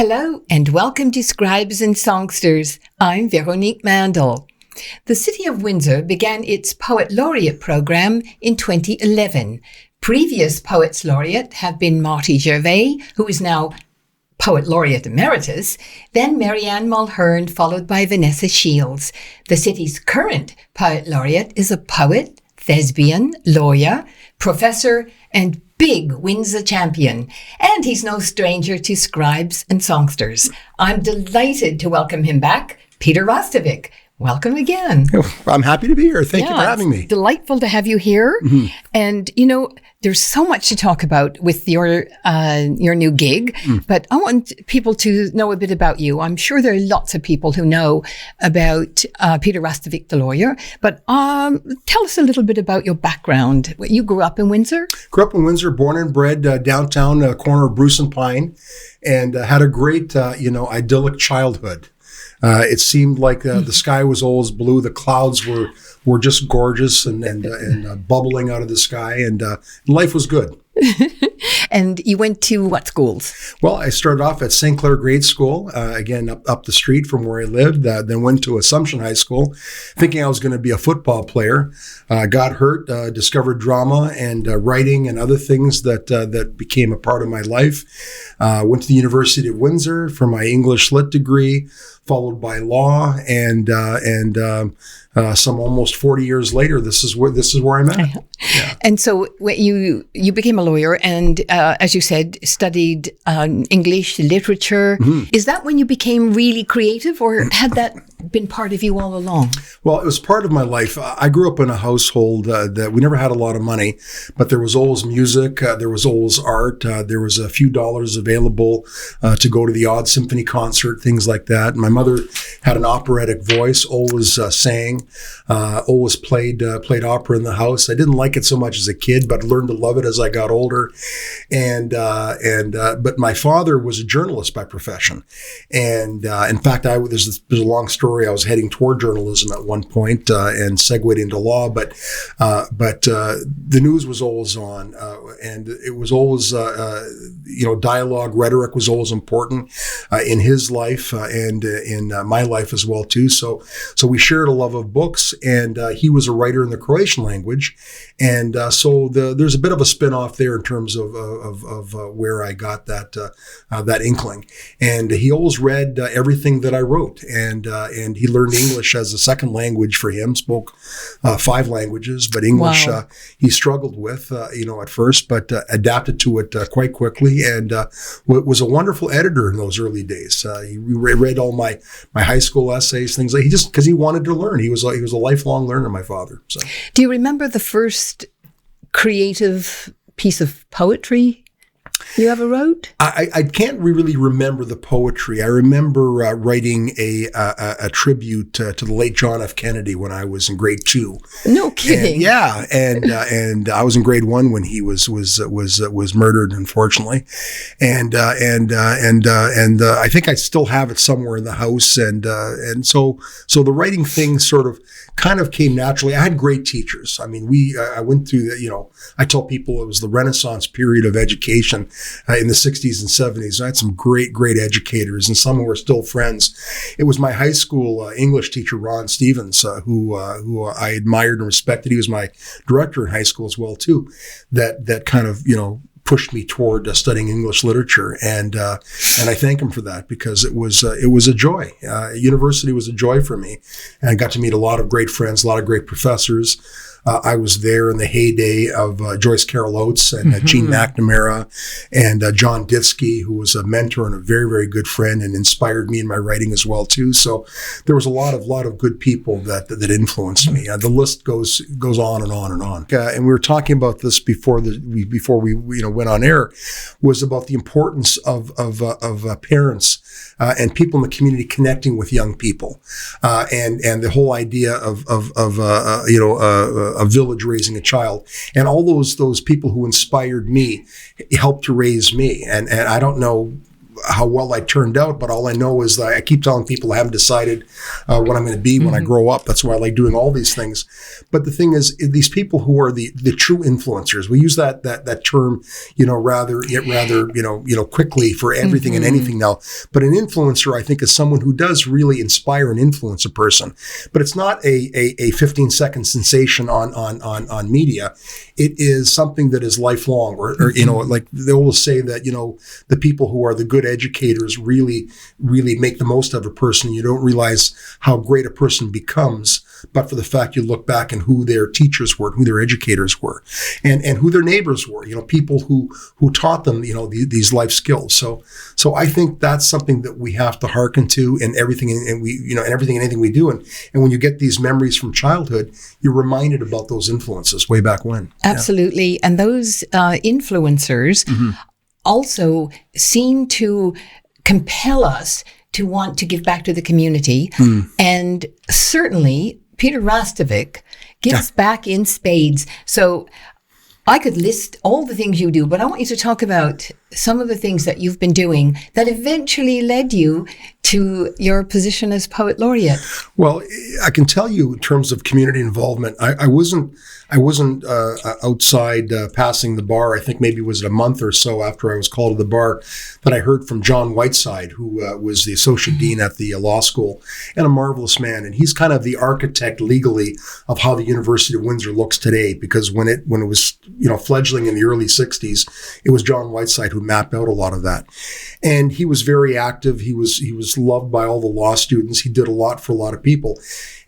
Hello and welcome to Scribes and Songsters. I'm Veronique Mandel. The City of Windsor began its Poet Laureate program in 2011. Previous Poets Laureate have been Marty Gervais, who is now Poet Laureate Emeritus, then Marianne Mulhern, followed by Vanessa Shields. The city's current Poet Laureate is a poet, thespian, lawyer, professor, and big Windsor champion. And he's no stranger to Scribes and Songsters. I'm delighted to welcome him back, Peter Hrastovec. Welcome again. I'm happy to be here. Thank you for having me. Delightful to have you here. Mm-hmm. And, you know, there's so much to talk about with your new gig, but I want people to know a bit about you. I'm sure there are lots of people who know about Peter Hrastovec, the lawyer, but tell us a little bit about your background. You grew up in Windsor? Grew up in Windsor, born and bred downtown, corner of Bruce and Pine, and had a great, idyllic childhood. It seemed like the sky was always blue. The clouds were just gorgeous and bubbling out of the sky, and life was good. And you went to what schools? Well, I started off at St. Clair Grade School, again, up the street from where I lived, then went to Assumption High School, thinking I was going to be a football player. Got hurt, discovered drama and writing and other things that became a part of my life. Went to the University of Windsor for my English Lit degree, followed by law, and some almost 40 years later, this is where I'm at. Yeah. And so you became a lawyer, and as you said, studied English literature. Mm-hmm. Is that when you became really creative, or had that been part of you all along? Well, it was part of my life. I grew up in a household that we never had a lot of money, but there was always music, there was always art, there was a few dollars available to go to the odd symphony concert, things like that. My mother had an operatic voice, always sang, always played opera in the house. I didn't like it so much as a kid, but learned to love it as I got older. But my father was a journalist by profession, and in fact, there's a long story. I was heading toward journalism at one point and segued into law, but the news was always on, and it was always dialogue, rhetoric was always important in his life and in my life as well too. So we shared a love of books, and he was a writer in the Croatian language, and so there's a bit of a spin-off there in terms of where I got that inkling. And he always read everything that I wrote, and he learned English as a second language for him. Spoke 5 languages, but English he struggled with at first, but adapted to it quite quickly, and was a wonderful editor in those early days. He read all my high school essays, things like because he wanted to learn. He was a lifelong learner, my father. So, do you remember the first creative piece of poetry you ever wrote? I can't really remember the poetry. I remember writing a tribute to the late John F. Kennedy when I was in grade 2. No kidding. And I was in grade 1 when he was murdered, unfortunately, and I think I still have it somewhere in the house, and so the writing thing sort of kind of came naturally. I had great teachers. I mean, I went through I tell people it was the Renaissance period of education in the 60s and 70s. I had some great educators, and some who are still friends. It was my high school English teacher, Ron Stevens, who I admired and respected. He was my director in high school as well too. That kind of pushed me toward studying English literature, and I thank him for that, because it was a joy. University was a joy for me, and I got to meet a lot of great friends, a lot of great professors. I was there in the heyday of Joyce Carol Oates and Gene McNamara and John Ditsky, who was a mentor and a very, very good friend and inspired me in my writing as well too. So there was a lot of good people that influenced me. The list goes on and on and on. And we were talking about this before we went on air, was about the importance of parents and people in the community connecting with young people, and the whole idea of a village raising a child, and all those people who inspired me helped to raise me. And I don't know how well I turned out, but all I know is that I keep telling people I haven't decided what I'm going to be when I grow up. That's why I like doing all these things. But the thing is, these people who are the true influencers, we use that term, rather quickly for everything and anything now. But an influencer, I think, is someone who does really inspire and influence a person. But it's not a 15-second sensation on media. It is something that is lifelong, or like they always say that, the people who are the good educators really make the most of a person. You don't realize how great a person becomes, but for the fact you look back and who their teachers were, who their educators were, and who their neighbors were, people who taught them, these life skills. So I think that's something that we have to hearken to in everything, and everything and anything we do. And when you get these memories from childhood, you're reminded about those influences way back when. Absolutely. Yeah. And those influencers also seem to compel us to want to give back to the community. And certainly Peter Hrastovec gives back in spades. So I could list all the things you do, but I want you to talk about some of the things that you've been doing that eventually led you to your position as Poet Laureate. Well, I can tell you in terms of community involvement, I wasn't outside passing the bar. I think maybe was it a month or so after I was called to the bar that I heard from John Whiteside, who was the associate dean at the law school and a marvelous man. And he's kind of the architect legally of how the University of Windsor looks today, because when it was fledgling in the early 60s, it was John Whiteside who mapped out a lot of that. And he was very active. He was loved by all the law students. He did a lot for a lot of people.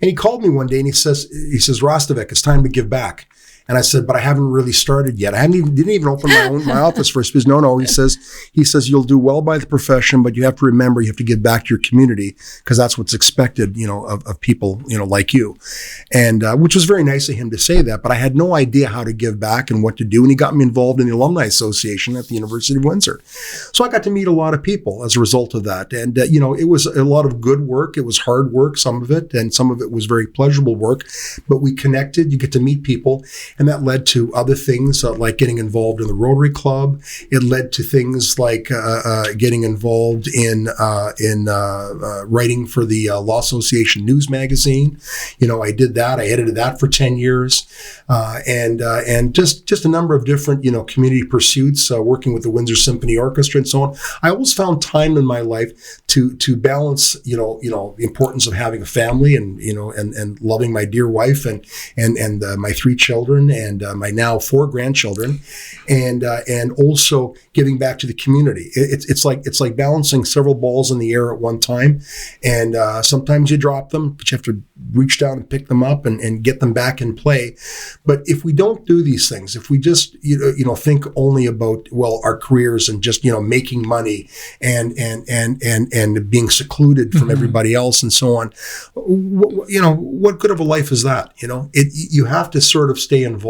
And he called me one day and he says, Hrastovec, it's time to give back. And I said, but I haven't really started yet. Didn't even open my office first. Because no, he says, you'll do well by the profession, but you have to remember you have to give back to your community, because that's what's expected, of people, like you. And which was very nice of him to say that, but I had no idea how to give back and what to do. And he got me involved in the Alumni Association at the University of Windsor. So I got to meet a lot of people as a result of that. And, it was a lot of good work. It was hard work, some of it, and some of it was very pleasurable work, but we connected. You get to meet people. And that led to other things like getting involved in the Rotary Club. It led to things like getting involved in writing for the Law Association News Magazine. I did that. I edited that for 10 years. And just a number of different, community pursuits, working with the Windsor Symphony Orchestra and so on. I always found time in my life to balance, the importance of having a family and loving my dear wife and my 3 children and my now 4 grandchildren, and also giving back to the community. It's like balancing several balls in the air at one time, and sometimes you drop them, but you have to reach down and pick them up and get them back in play. But if we don't do these things, if we just think only about our careers and just making money and being secluded from everybody else and so on, what good of a life is that? You have to sort of stay involved.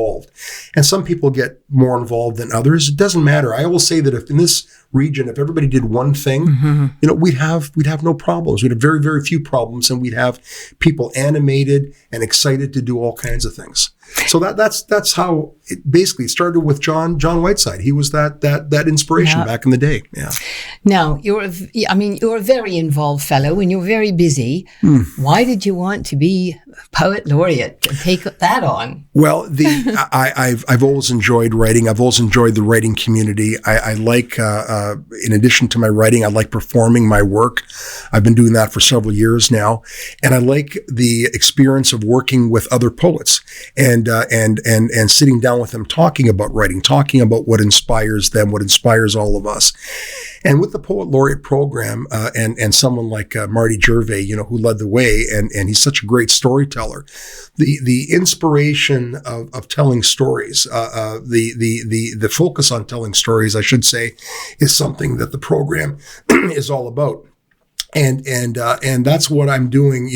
And some people get more involved than others. It doesn't matter. I always say that if in this region, if everybody did one thing, we'd have no problems. We'd have very, very few problems, and we'd have people animated and excited to do all kinds of things. So that's how it basically started with John Whiteside. He was that inspiration back in the day. Yeah. Now you're a very involved fellow, and you're very busy. Why did you want to be Poet Laureate and take that on? Well, I've always enjoyed writing. I've always enjoyed the writing community. I like, in addition to my writing, I like performing my work. I've been doing that for several years now, and I like the experience of working with other poets and sitting down with them, talking about writing, talking about what inspires them, what inspires all of us. And with the Poet Laureate program, and someone like Marty Gervais, who led the way, and he's such a great storyteller, the inspiration of telling stories, the focus on telling stories, I should say, is something that the program is all about. And that's what I'm doing,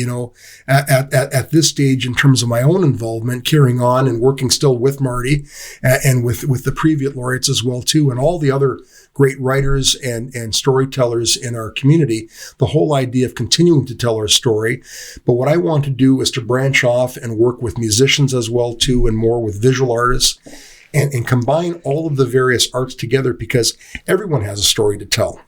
at this stage in terms of my own involvement, carrying on and working still with Marty and with the previous laureates as well too, and all the other great writers and storytellers in our community. The whole idea of continuing to tell our story. But what I want to do is to branch off and work with musicians as well too, and more with visual artists, and combine all of the various arts together, because everyone has a story to tell.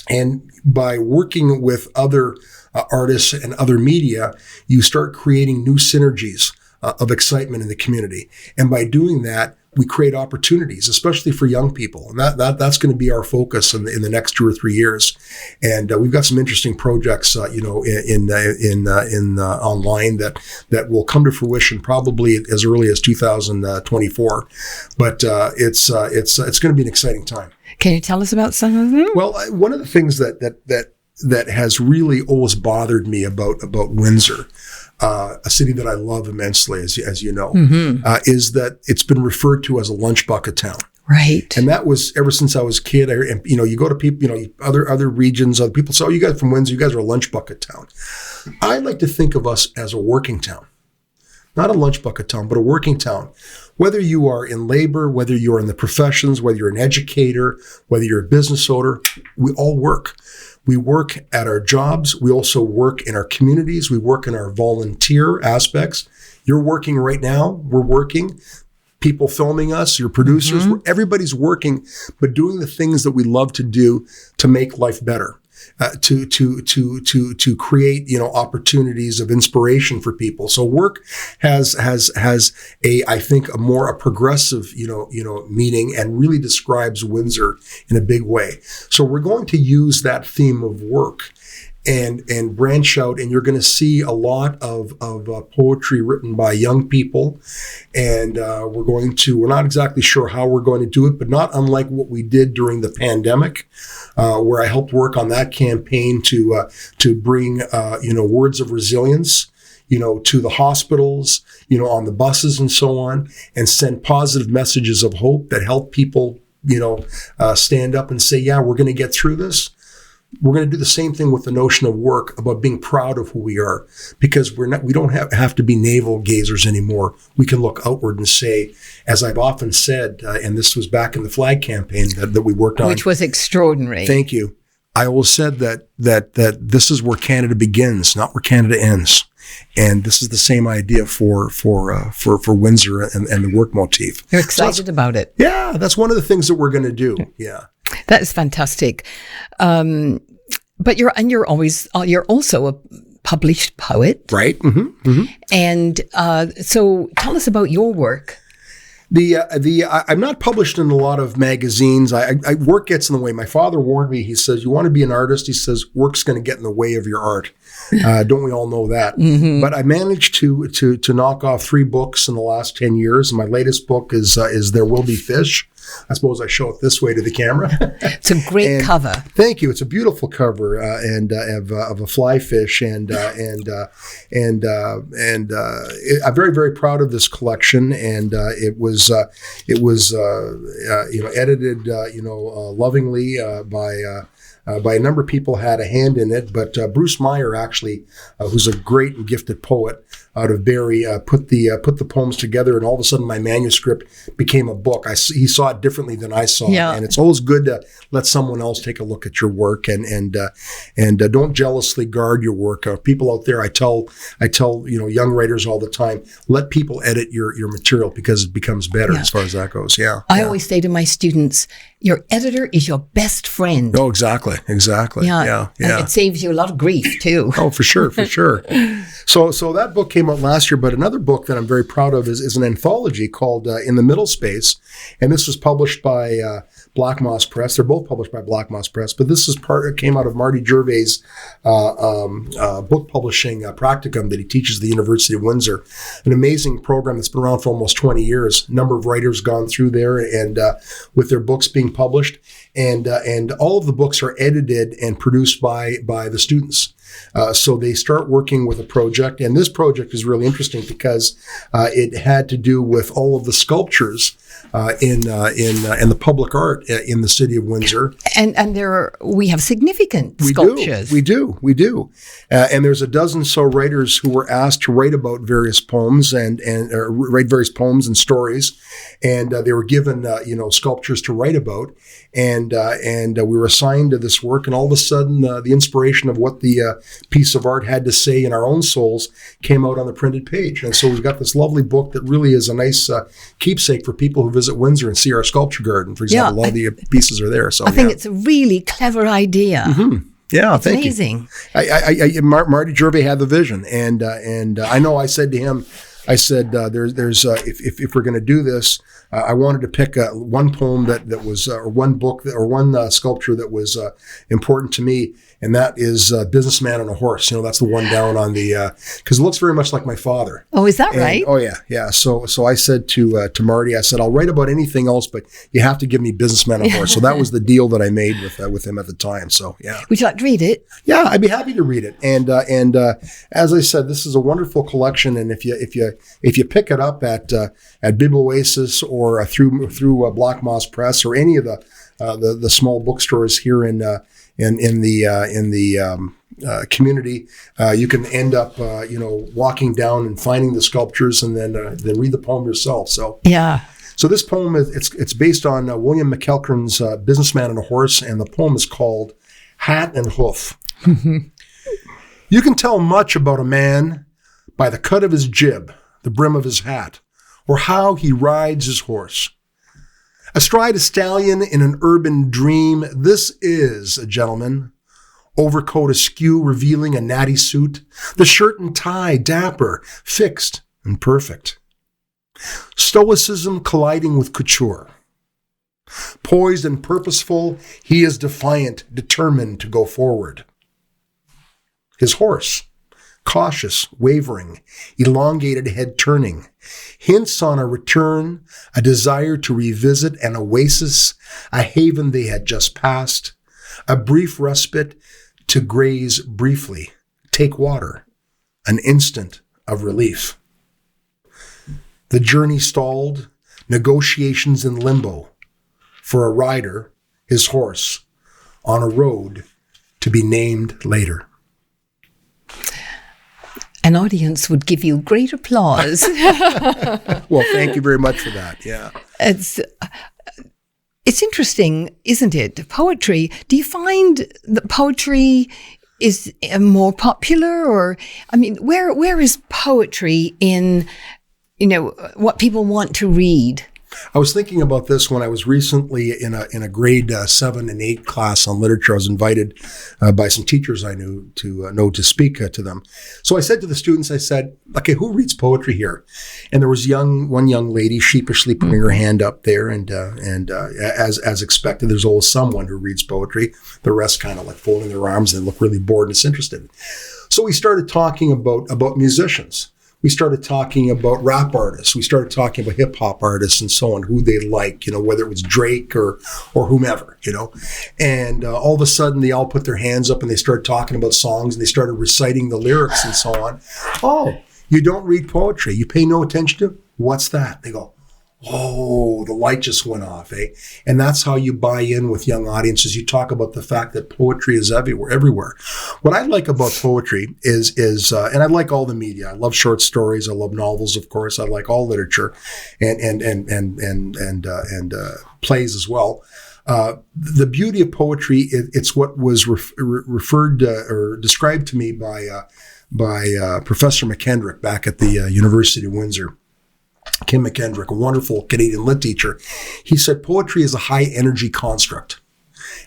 And by working with other artists and other media, you start creating new synergies of excitement in the community. And by doing that, we create opportunities, especially for young people. And that's going to be our focus in the next 2 or 3 years. And we've got some interesting projects, in online that will come to fruition probably as early as 2024. But it's going to be an exciting time. Can you tell us about some of them? Well, one of the things that has really always bothered me about Windsor, a city that I love immensely, as you know, is that it's been referred to as a lunch bucket town. Right. And that was ever since I was a kid. You go to people, other regions, other people say, oh, you guys from Windsor, you guys are a lunch bucket town. I like to think of us as a working town. Not a lunch bucket town, but a working town. Whether you are in labor, whether you're in the professions, whether you're an educator, whether you're a business owner, we all work. We work at our jobs. We also work in our communities. We work in our volunteer aspects. You're working right now. We're working. People filming us, your producers, everybody's working, but doing the things that we love to do to make life better. To create, opportunities of inspiration for people. So work has I think a progressive, meaning, and really describes Windsor in a big way. So we're going to use that theme of work and branch out, and you're going to see a lot of poetry written by young people. And we're not exactly sure how we're going to do it, but not unlike what we did during the pandemic, where I helped work on that campaign to bring, words of resilience, to the hospitals, on the buses and so on, and send positive messages of hope that help people, stand up and say, yeah, we're going to get through this. We're going to do the same thing with the notion of work, about being proud of who we are, because we don't have to be navel gazers anymore. We can look outward and say, as I've often said, and this was back in the flag campaign that we worked on, which was extraordinary. Thank you. I always said that this is where Canada begins, not where Canada ends. And this is the same idea for Windsor and the work motif. You're excited about it. Yeah, that's one of the things that we're going to do. Yeah. That is fantastic. But you're also a published poet. Right. Mm-hmm. Mm-hmm. And so tell us about your work. I'm not published in a lot of magazines. Work gets in the way. My father warned me. He says, you want to be an artist? He says, work's going to get in the way of your art. Don't we all know that? Mm-hmm. But I managed to knock off 3 books in the last 10 years. And my latest book is There Will Be Fish. I suppose I show it this way to the camera. It's a great cover. Thank you. It's a beautiful cover, of a fly fish, I'm very, very proud of this collection. And it was edited lovingly by a number of people, had a hand in it, but Bruce Meyer actually, who's a great and gifted poet out of Barrie, put the poems together, and all of a sudden my manuscript became a book. He saw it differently than I saw it, and it's always good to let someone else take a look at your work, and don't jealously guard your work. People out there, I tell young writers all the time, let people edit your material, because it becomes better as far as that goes. Yeah, I always say to my students, your editor is your best friend. Oh, exactly. Yeah. And it saves you a lot of grief too. Oh, for sure. So that book came out last year, but another book that I'm very proud of is an anthology called In the Middle Space, and this was published by Black Moss Press. They're both published by Black Moss Press, but this is came out of Marty Gervais' book publishing practicum that he teaches at the University of Windsor. An amazing program that's been around for almost 20 years. A number of writers gone through there, and with their books being published, and all of the books are edited and produced by the students. So they start working with a project, and this project is really interesting because it had to do with all of the sculptures in the public art in the city of Windsor. And we have significant sculptures. We do. And there's a dozen so writers who were asked to write about various poems and write various poems and stories, and they were given sculptures to write about, and we were assigned to this work, and all of a sudden the inspiration of what the piece of art had to say in our own souls came out on the printed page. And so we've got this lovely book that really is a nice keepsake for people who visit Windsor and see our sculpture garden. For example, all the pieces are there. So I think it's a really clever idea. Mm-hmm. Yeah, it's thank amazing. you. Marty Gervais had the vision, and I know I said to him, I said, there's if we're going to do this, I wanted to pick one poem that was, or one book, or one sculpture that was important to me, and that is Businessman on a Horse. That's the one down on the, because it looks very much like my father. Oh, is that right? Oh, yeah. So I said to Marty, I said, I'll write about anything else, but you have to give me Businessman on a Horse. So that was the deal that I made with him at the time. So, yeah. Would you like to read it? Yeah, I'd be happy to read it. And as I said, this is a wonderful collection, and if you pick it up at Biblioasis or through Black Moss Press or any of the small bookstores here in the community, you can end up walking down and finding the sculptures and then read the poem yourself. So yeah. So this poem it's based on William McElkern's Businessman on a Horse, and the poem is called Hat and Hoof. You can tell much about a man by the cut of his jib, the brim of his hat, or how he rides his horse. Astride a stallion in an urban dream, this is a gentleman. Overcoat askew, revealing a natty suit, the shirt and tie dapper, fixed and perfect. Stoicism colliding with couture. Poised and purposeful, he is defiant, determined to go forward. His horse, cautious, wavering, elongated head turning, hints on a return, a desire to revisit an oasis, a haven they had just passed, a brief respite to graze briefly, take water, an instant of relief. The journey stalled, negotiations in limbo, for a rider, his horse, on a road to be named later. An audience would give you great applause. Well, thank you very much for that. Yeah. It's interesting, isn't it? Poetry. Do you find that poetry is more popular, or where is poetry in what people want to read? I was thinking about this when I was recently in a grade 7 and 8 class on literature. I was invited by some teachers I knew to speak to them. So I said to the students, I said, okay, who reads poetry here? And there was one young lady sheepishly putting her hand up there, and as expected, there's always someone who reads poetry. The rest kind of like folding their arms and look really bored and disinterested. So we started talking about musicians. We started talking about rap artists. We started talking about hip hop artists and so on, who they like, whether it was Drake or whomever, And all of a sudden, they all put their hands up and they started talking about songs and they started reciting the lyrics and so on. Oh, you don't read poetry. You pay no attention to it? What's that? They go, oh, the light just went off, eh? And that's how you buy in with young audiences. You talk about the fact that poetry is everywhere. What I like about poetry is, and I like all the media. I love short stories. I love novels, of course. I like all literature, and plays as well. The beauty of poetry, it's what was referred or described to me by Professor McKendrick back at the University of Windsor. Kim McKendrick, a wonderful Canadian lit teacher, he said poetry is a high energy construct.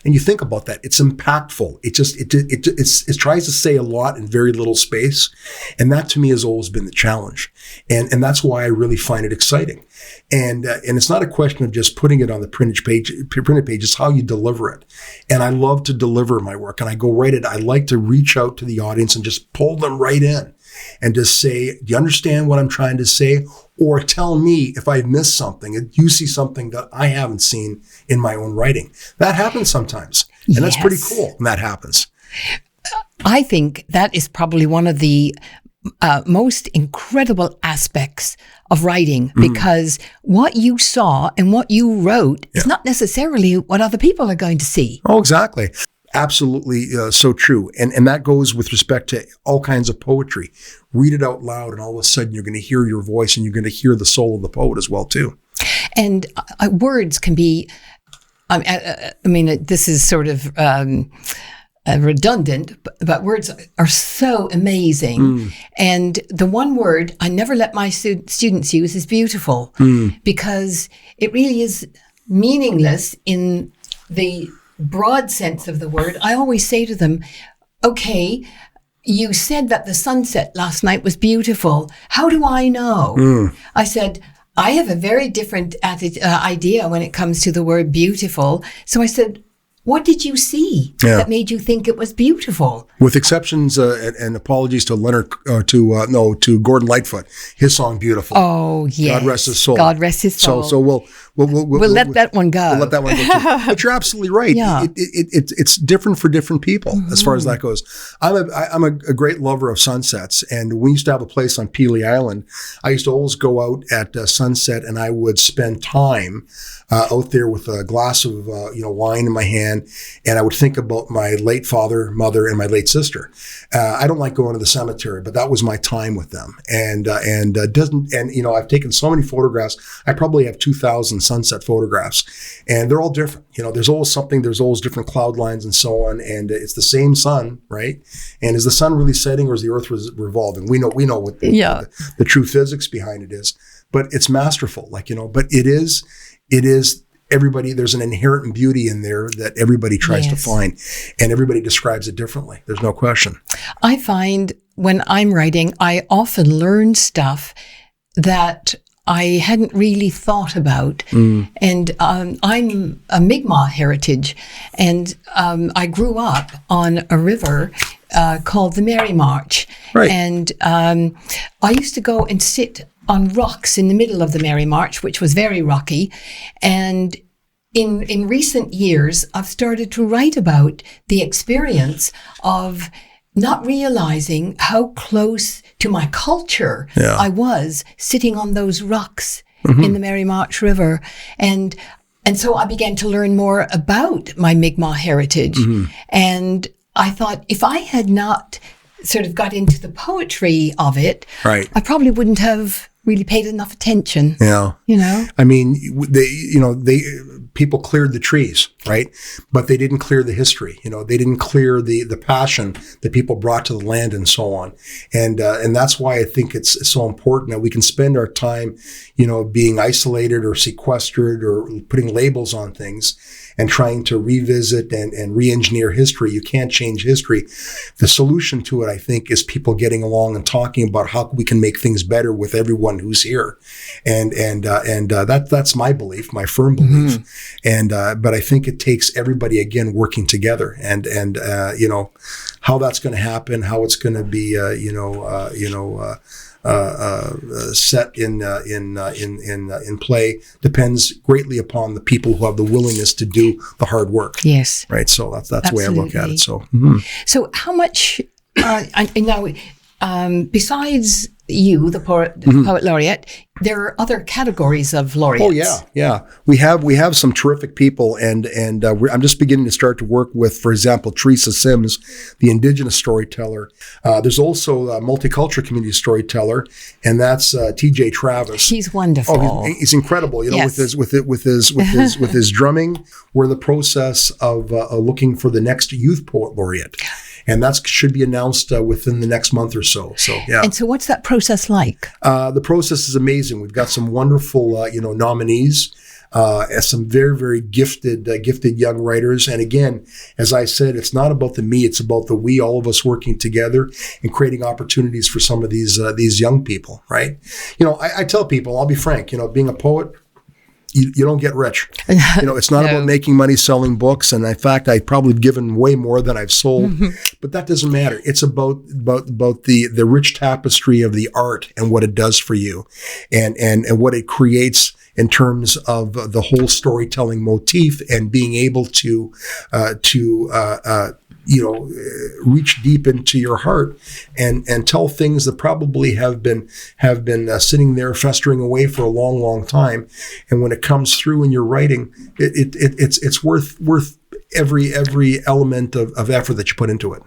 And you think about that, it's impactful. It tries to say a lot in very little space. And that to me has always been the challenge. And that's why I really find it exciting. And it's not a question of just putting it on the printed page, it's how you deliver it. And I love to deliver my work, and I go right at it. I like to reach out to the audience and just pull them right in and just say, do you understand what I'm trying to say? Or tell me if I've missed something, if you see something that I haven't seen in my own writing. That happens sometimes. And That's pretty cool when that happens. I think that is probably one of the most incredible aspects of writing, because what you saw and what you wrote is not necessarily what other people are going to see. Oh, exactly. Absolutely so true. And that goes with respect to all kinds of poetry. Read it out loud, and all of a sudden you're going to hear your voice, and you're going to hear the soul of the poet as well, too. And words can be, this is sort of redundant, but words are so amazing. And the one word I never let my students use is beautiful, because it really is meaningless in the broad sense of the word. I always say to them, okay, you said that the sunset last night was beautiful. How do I know? I said, I have a very different idea when it comes to the word beautiful. So I said, what did you see that made you think it was beautiful? With exceptions and apologies to Leonard, to Gordon Lightfoot, his song "Beautiful." Oh yes, God rest his soul. God rest his soul. So we'll let that one go. We'll let that one go too. But you're absolutely right. Yeah. It's different for different people as far as that goes. I'm a great lover of sunsets, and we used to have a place on Pelee Island. I used to always go out at sunset, and I would spend time out there with a glass of wine in my hand, and I would think about my late father, mother, and my late sister. I don't like going to the cemetery, but that was my time with them. And I've taken so many photographs. I probably have 2,000 sunset photographs, and they're all different. There's always something. There's always different cloud lines and so on. And it's the same sun, right? And is the sun really setting, or is the Earth revolving? We know what the true physics behind it is, but it's masterful. But it is. Everybody, there's an inherent beauty in there that everybody tries to find, and everybody describes it differently. There's no question. I find when I'm writing, I often learn stuff that I hadn't really thought about. And I'm a Mi'kmaq heritage, and I grew up on a river called the Mary March. Right. And I used to go and sit on rocks in the middle of the Mary March, which was very rocky. And in recent years, I've started to write about the experience of not realizing how close to my culture I was sitting on those rocks in the Mary March River. And so I began to learn more about my Mi'kmaq heritage. And I thought, if I had not sort of got into the poetry of it, I probably wouldn't have really paid enough attention. Yeah. I mean, people cleared the trees, right? But they didn't clear the history. They didn't clear the passion that people brought to the land and so on. And that's why I think it's so important that we can spend our time, being isolated or sequestered or putting labels on things and trying to revisit and re-engineer history. You can't change history. The solution to it, I think, is people getting along and talking about how we can make things better with everyone who's here. And that's my belief, my firm belief. But I think it takes everybody, again, working together, and how that's going to happen, how it's going to be, set in play depends greatly upon the people who have the willingness to do the hard work. Yes. Right. So that's the way I look at it. So. So how much besides you, the poet laureate, there are other categories of laureates. Oh yeah. We have some terrific people, and I'm just beginning to start to work with, for example, Teresa Sims, the Indigenous storyteller. There's also a multicultural community storyteller, and that's T.J. Travis. He's wonderful. Oh, he's incredible. With his drumming, we're in the process of looking for the next youth poet laureate. And that should be announced within the next month or so. So, yeah. And so what's that process like? The process is amazing. We've got some wonderful, nominees, some very, very gifted young writers. And again, as I said, it's not about the me, it's about the we, all of us working together and creating opportunities for some of these young people, right? I tell people, I'll be frank, being a poet, you don't get rich. It's not about making money selling books. And in fact, I've probably given way more than I've sold, but that doesn't matter. It's about the rich tapestry of the art and what it does for you and what it creates in terms of the whole storytelling motif and being able to reach deep into your heart and tell things that probably have been sitting there festering away for a long, long time. And when it comes through in your writing, it's worth every element of effort that you put into it.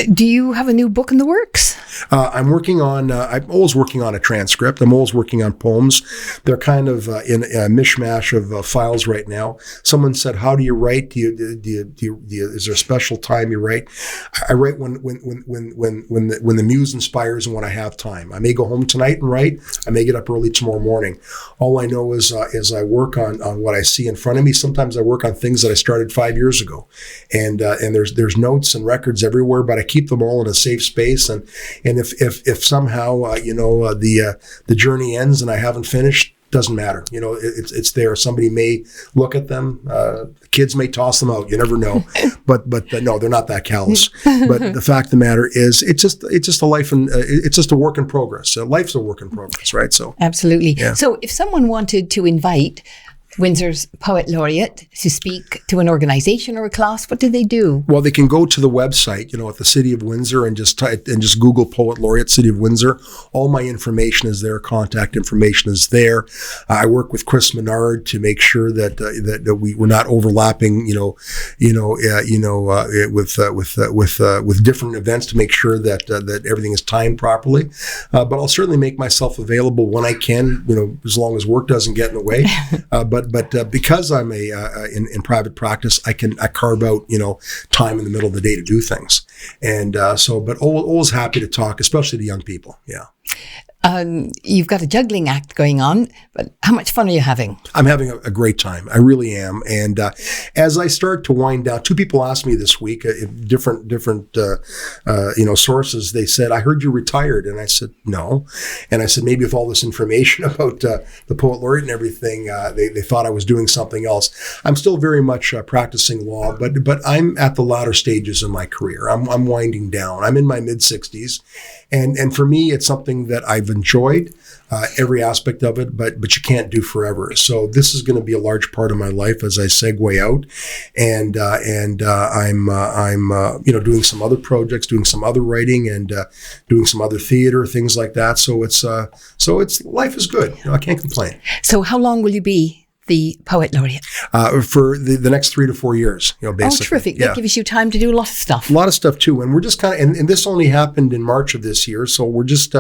Do you have a new book in the works? I'm always working on a transcript. I'm always working on poems. They're kind of in a mishmash of files right now. Someone said, "How do you write? Is there a special time you write?" I write when the muse inspires and when I have time. I may go home tonight and write. I may get up early tomorrow morning. All I know is I work on what I see in front of me. Sometimes I work on things that I started 5 years ago, and there's notes and records everywhere, but I keep them all in a safe space. And if somehow the journey ends and I haven't finished, doesn't matter. It's there. Somebody may look at them. Kids may toss them out. You never know. But no, they're not that callous. But the fact of the matter is, it's just a life, and it's just a work in progress. Life's a work in progress, right? So absolutely. Yeah. So if someone wanted to invite Windsor's Poet Laureate to speak to an organization or a class, what do they do? Well, they can go to the website, at the City of Windsor and just Google Poet Laureate City of Windsor. All my information is there. Contact information is there. I work with Chris Menard to make sure that we're not overlapping, with different events, to make sure that everything is timed properly. But I'll certainly make myself available when I can, as long as work doesn't get in the way. But because I'm in private practice, I carve out time in the middle of the day to do things, and but always happy to talk, especially to young people. Yeah. You've got a juggling act going on, but how much fun are you having? I'm having a great time. I really am. And as I start to wind down, two people asked me this week, different sources. They said, "I heard you retired," and I said, "No." And I said, maybe with all this information about the Poet Laureate and everything, they thought I was doing something else. I'm still very much practicing law, but I'm at the latter stages in my career. I'm winding down. I'm in my mid-60s, and for me, it's something that I've enjoyed every aspect of it, but you can't do forever. So this is going to be a large part of my life as I segue out, and I'm doing some other projects, doing some other writing, and doing some other theater, things like that. So it's life is good. I can't complain. So how long will you be the Poet Laureate? For the next 3 to 4 years, basically. Oh, terrific. That gives you time to do a lot of stuff. A lot of stuff too. And we're just kind of, and this only happened in March of this year. So we're just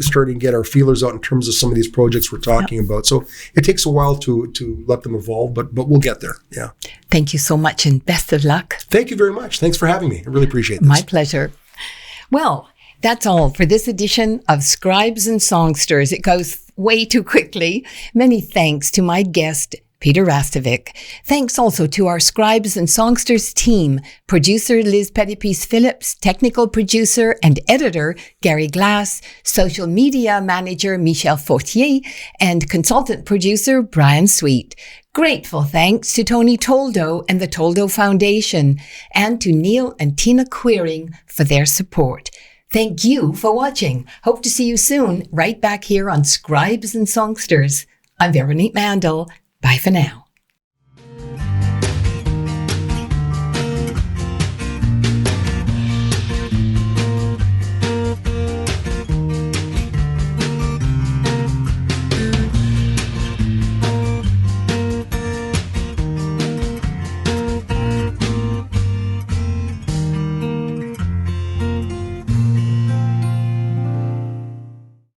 starting to get our feelers out in terms of some of these projects we're talking about. So it takes a while to let them evolve, but we'll get there. Yeah. Thank you so much and best of luck. Thank you very much. Thanks for having me. I really appreciate this. My pleasure. Well, that's all for this edition of Scribes and Songsters. It goes way too quickly. Many thanks to my guest, Peter Hrastovec. Thanks also to our Scribes and Songsters team, producer Liz Pettipies-Phillips, technical producer and editor Gary Glass, social media manager Michel Fortier, and consultant producer Brian Sweet. Grateful thanks to Tony Toldo and the Toldo Foundation, and to Neil and Tina Queering for their support. Thank you for watching. Hope to see you soon, right back here on Scribes and Songsters. I'm Veronique Mandel. Bye for now.